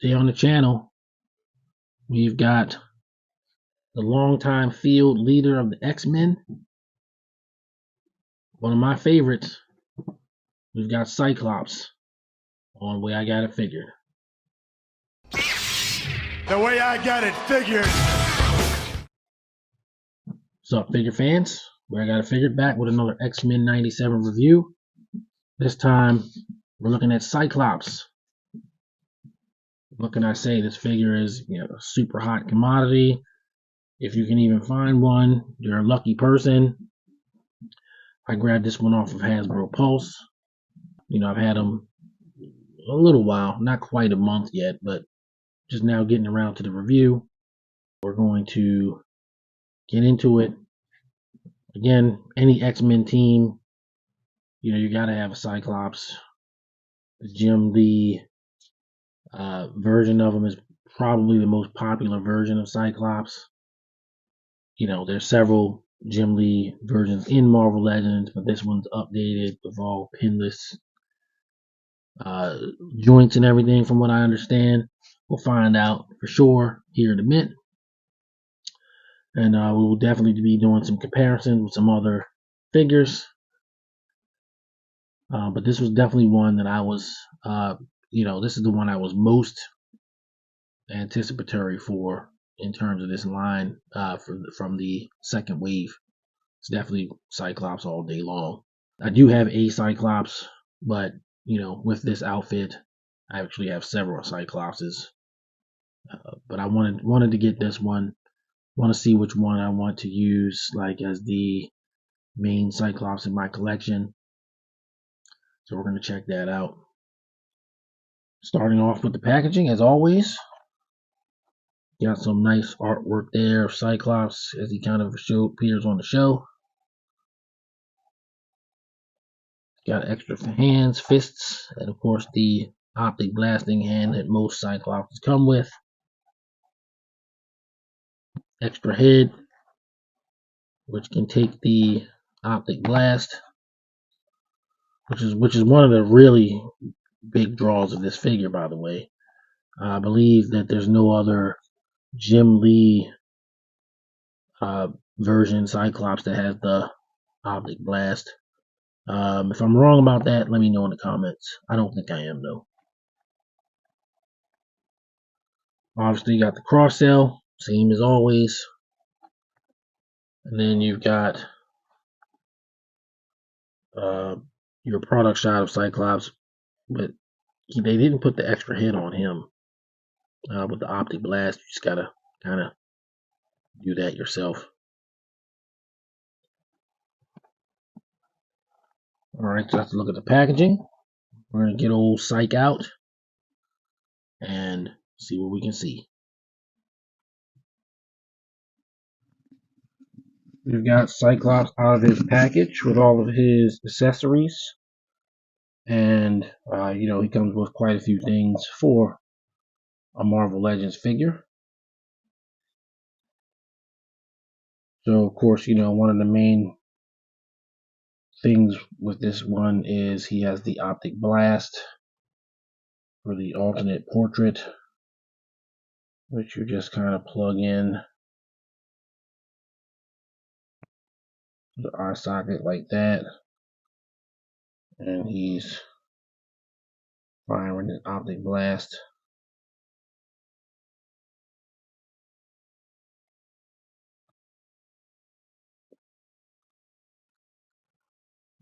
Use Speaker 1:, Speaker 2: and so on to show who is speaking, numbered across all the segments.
Speaker 1: Today on the channel, we've got the longtime field leader of the X-Men, one of my favorites. We've got Cyclops on The Way I Got It Figured.
Speaker 2: The Way I Got It Figured.
Speaker 1: What's up, figure fans? Where I Got It Figured, back with another X-Men 97 review. This time, we're looking at Cyclops. What can I say? This figure is, a super hot commodity. If you can even find one, you're a lucky person. I grabbed this one off of Hasbro Pulse. I've had them a little while, not quite a month yet, but just now getting around to the review. We're going to get into it. Again, any X-Men team, you gotta have a Cyclops. The Jim Lee version of him is probably the most popular version of Cyclops. There's several Jim Lee versions in Marvel Legends, but this one's updated with all pinless joints and everything, from what I understand. We'll find out for sure here in a bit. And we will definitely be doing some comparisons with some other figures. But this was definitely one that I was, this is the one I was most anticipatory for in terms of this line from the second wave. It's definitely Cyclops all day long. I do have a Cyclops, but with this outfit, I actually have several Cyclopses. But I wanted to get this one. Want to see which one I want to use as the main Cyclops in my collection. So we're going to check that out. Starting off with the packaging, as always. Got some nice artwork there of Cyclops as he kind of appears on the show. Got extra hands, fists, and of course the optic blasting hand that most Cyclops come with. Extra head, which can take the optic blast, which is one of the really big draws of this figure, by the way. I believe that there's no other Jim Lee version Cyclops that has the optic blast. If I'm wrong about that, let me know in the comments. I don't think I am, though. Obviously, you got the cross cell, same as always. And then you've got your product shot of Cyclops, but they didn't put the extra hit on him with the optic blast. You just gotta kind of do that yourself. Alright, so let's look at the packaging. We're gonna get old Psych out and see what we can see. We've got Cyclops out of his package with all of his accessories. And, he comes with quite a few things for a Marvel Legends figure. So, of course, one of the main things with this one is he has the optic blast for the alternate portrait, which you just kind of plug in the eye socket like that, and he's firing an optic blast.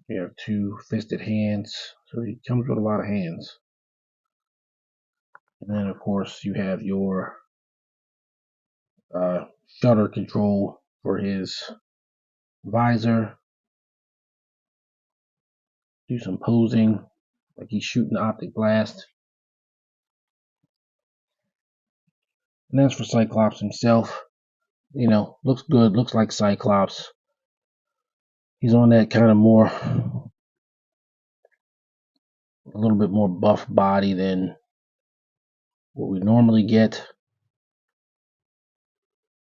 Speaker 1: You have two fisted hands, so he comes with a lot of hands. And then, of course, you have your shutter control for his visor. Do some posing like he's shooting the optic blast. And as for Cyclops himself, looks good, looks like Cyclops. He's on that kind of a little bit more buff body than what we normally get.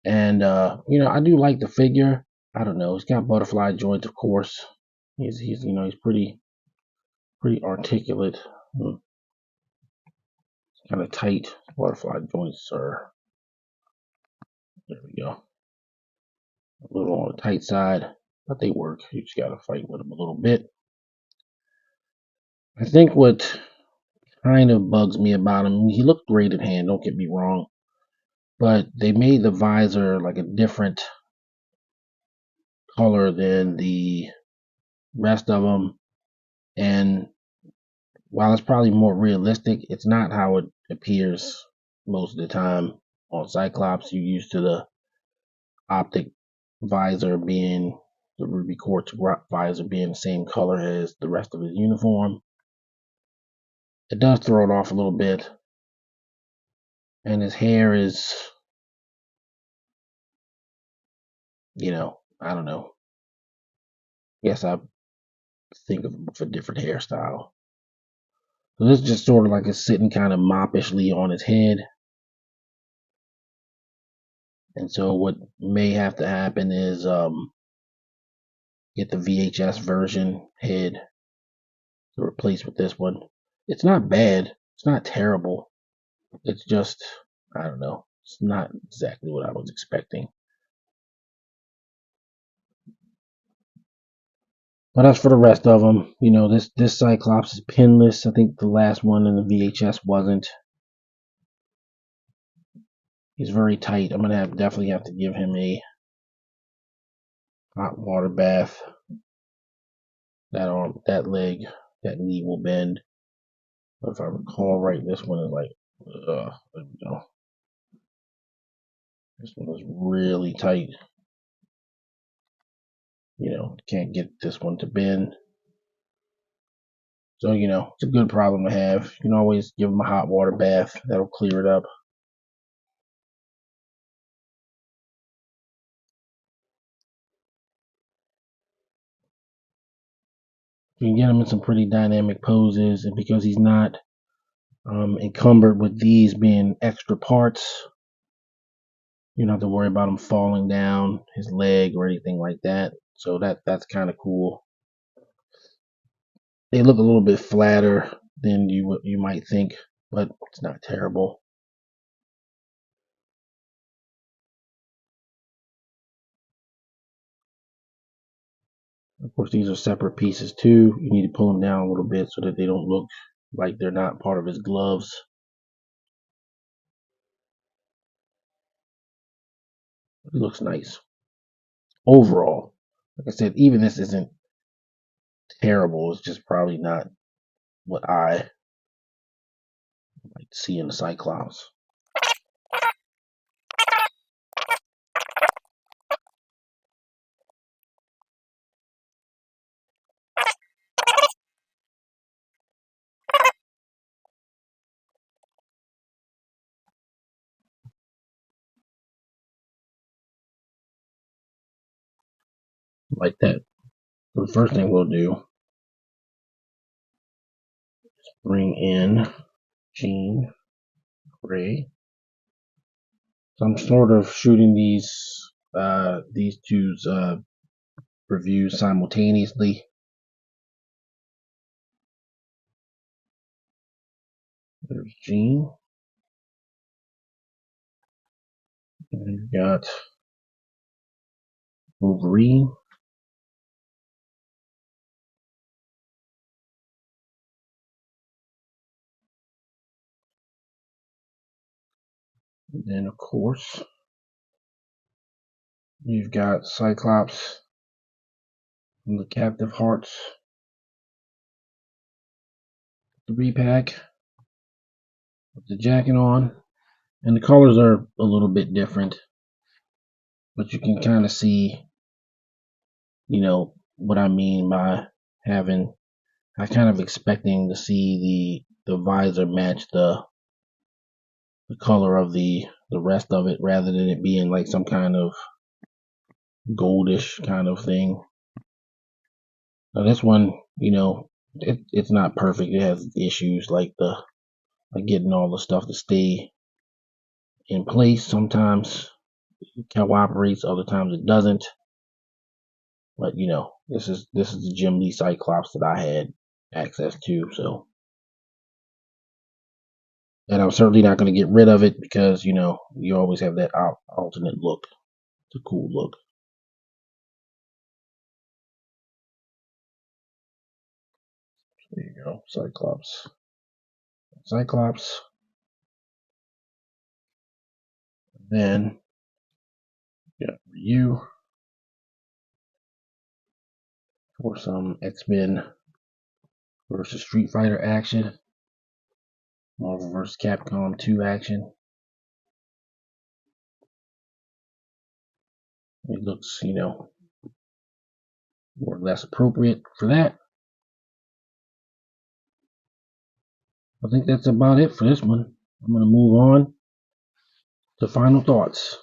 Speaker 1: And, I do like the figure. I don't know, he's got butterfly joints, of course. He's pretty articulate. kind of tight butterfly joints are, there we go, a little on the tight side, but they work. You just got to fight with them a little bit. I think what kind of bugs me about him, he looked great in hand, don't get me wrong, but they made the visor like a different color than the rest of them. And while it's probably more realistic, it's not how it appears most of the time on Cyclops. You're used to the optic visor being the ruby quartz visor being the same color as the rest of his uniform. It does throw it off a little bit. And his hair is, I don't know. Guess I think of a different hairstyle. So this is just sort of like it's sitting kind of moppishly on his head. And so what may have to happen is get the VHS version head to replace with this one. It's not bad. It's not terrible. It's just, I don't know. It's not exactly what I was expecting. But as for the rest of them, this Cyclops is pinless. I think the last one in the VHS wasn't. He's very tight. I'm gonna definitely have to give him a hot water bath. That arm, that leg, that knee will bend. But if I recall right, this one is like, there we go. This one is really tight. Can't get this one to bend. So, it's a good problem to have. You can always give them a hot water bath. That'll clear it up. You can get him in some pretty dynamic poses, and because he's not encumbered with these being extra parts, you don't have to worry about him falling down his leg or anything like that. So that's kind of cool. They look a little bit flatter than you might think, but it's not terrible. Of course, these are separate pieces too. You need to pull them down a little bit so that they don't look like they're not part of his gloves. It looks nice. Overall, like I said, even this isn't terrible. It's just probably not what I like to see in the Cyclops. Like that. So the first thing we'll do is bring in Jean Grey. So I'm sort of shooting these two reviews simultaneously. There's Jean. And we've got Wolverine. And then, of course, you've got Cyclops from the Captive Hearts 3-pack with the jacket on. And the colors are a little bit different, but you can kind of see, what I mean by having, I kind of expecting to see the visor match the color of the rest of it rather than it being like some kind of goldish kind of thing. Now this one, it's not perfect. It has issues like getting all the stuff to stay in place. Sometimes it cooperates, other times it doesn't. But this is the Jim Lee Cyclops that I had access to. So And I'm certainly not going to get rid of it because, you always have that alternate look. It's a cool look. There you go, Cyclops. Cyclops. Then, Ryu for some X-Men versus Street Fighter action. Marvel vs. Capcom 2 action. It looks, more or less appropriate for that. I think that's about it for this one. I'm going to move on to final thoughts.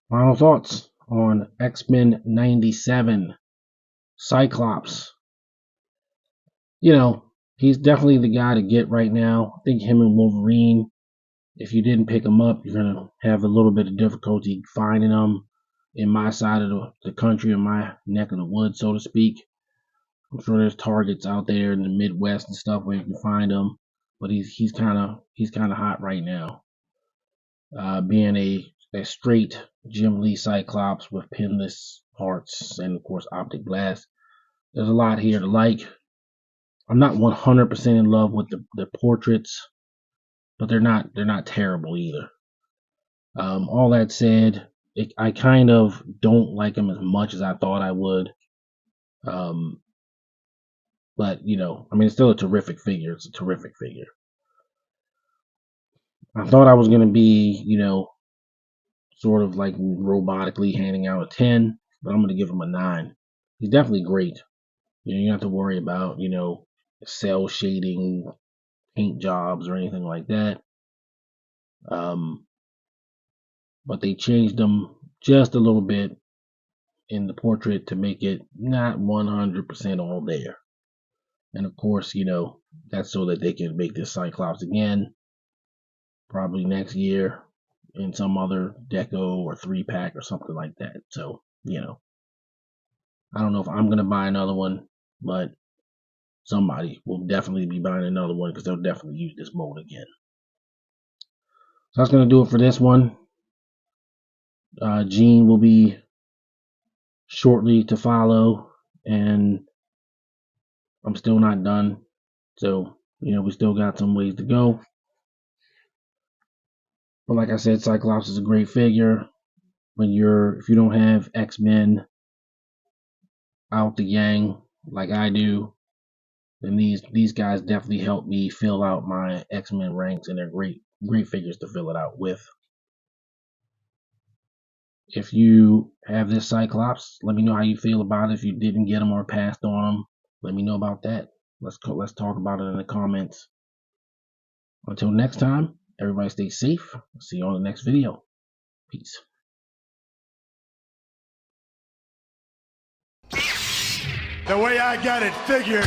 Speaker 1: Final thoughts on X-Men 97, Cyclops. He's definitely the guy to get right now. I think him and Wolverine, if you didn't pick him up, you're going to have a little bit of difficulty finding him in my side of the country, in my neck of the woods, so to speak. I'm sure there's targets out there in the Midwest and stuff where you can find him, but he's kind of hot right now. Being a straight Jim Lee Cyclops with pinless parts and of course optic blast. There's a lot here to like. I'm not 100% in love with the portraits, but they're not terrible either. All that said, I kind of don't like them as much as I thought I would. But it's still a terrific figure. It's a terrific figure. I thought I was gonna be, sort of like robotically handing out a 10, but I'm gonna give him a 9. He's definitely great. You don't have to worry about, cell shading, paint jobs, or anything like that. But they changed them just a little bit in the portrait to make it not 100% all there. And of course, that's so that they can make this Cyclops again, probably next year in some other deco or 3-pack or something like that. So, I don't know if I'm going to buy another one, but somebody will definitely be buying another one because they'll definitely use this mold again. So that's going to do it for this one. Gene will be shortly to follow, and I'm still not done. So, we still got some ways to go. But like I said, Cyclops is a great figure. If you don't have X-Men out the yang like I do, then these guys definitely help me fill out my X-Men ranks, and they're great figures to fill it out with. If you have this Cyclops, let me know how you feel about it. If you didn't get them or passed on them, let me know about that. Let's talk about it in the comments. Until next time, everybody stay safe. See you on the next video. Peace.
Speaker 2: The way I got it figured.